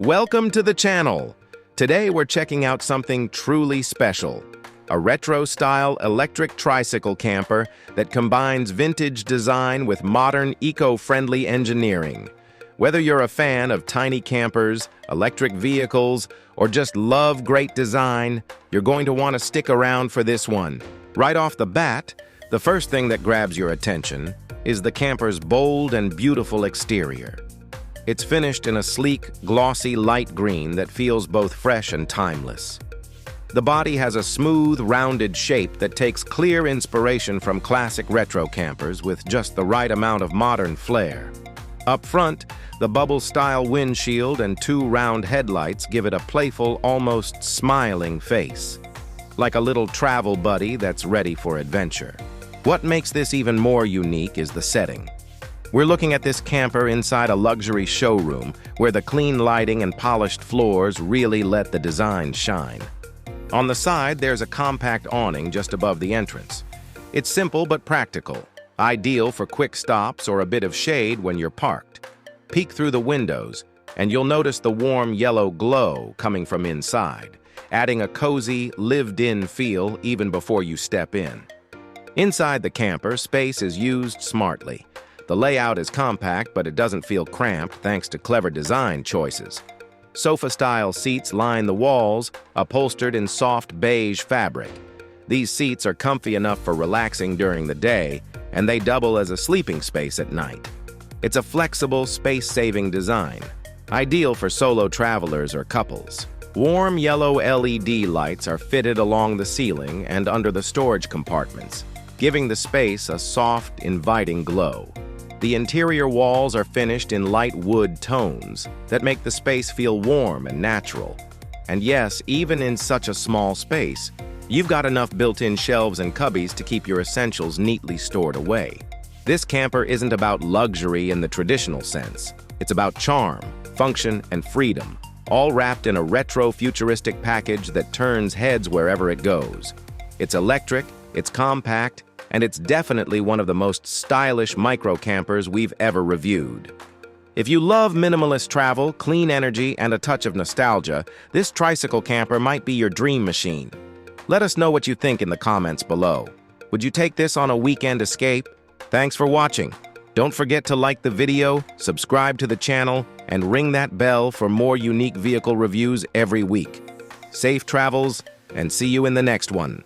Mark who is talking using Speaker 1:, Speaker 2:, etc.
Speaker 1: Welcome to the channel. Today we're checking out something truly special. A retro-style electric tricycle camper that combines vintage design with modern eco-friendly engineering. Whether you're a fan of tiny campers, electric vehicles, or just love great design, you're going to want to stick around for this one. Right off the bat, the first thing that grabs your attention is the camper's bold and beautiful exterior. It's finished in a sleek, glossy light green that feels both fresh and timeless. The body has a smooth, rounded shape that takes clear inspiration from classic retro campers with just the right amount of modern flair. Up front, the bubble-style windshield and two round headlights give it a playful, almost smiling face, like a little travel buddy that's ready for adventure. What makes this even more unique is the setting. We're looking at this camper inside a luxury showroom where the clean lighting and polished floors really let the design shine. On the side, there's a compact awning just above the entrance. It's simple but practical, ideal for quick stops or a bit of shade when you're parked. Peek through the windows, and you'll notice the warm yellow glow coming from inside, adding a cozy, lived-in feel even before you step in. Inside the camper, space is used smartly. The layout is compact, but it doesn't feel cramped thanks to clever design choices. Sofa-style seats line the walls, upholstered in soft beige fabric. These seats are comfy enough for relaxing during the day, and they double as a sleeping space at night. It's a flexible, space-saving design, ideal for solo travelers or couples. Warm yellow LED lights are fitted along the ceiling and under the storage compartments, giving the space a soft, inviting glow. The interior walls are finished in light wood tones that make the space feel warm and natural. And yes, even in such a small space, you've got enough built-in shelves and cubbies to keep your essentials neatly stored away. This camper isn't about luxury in the traditional sense. It's about charm, function, and freedom, all wrapped in a retro-futuristic package that turns heads wherever it goes. It's electric, it's compact, and it's definitely one of the most stylish micro campers we've ever reviewed. If you love minimalist travel, clean energy, and a touch of nostalgia, this tricycle camper might be your dream machine. Let us know what you think in the comments below. Would you take this on a weekend escape? Thanks for watching. Don't forget to like the video, subscribe to the channel, and ring that bell for more unique vehicle reviews every week. Safe travels, and see you in the next one.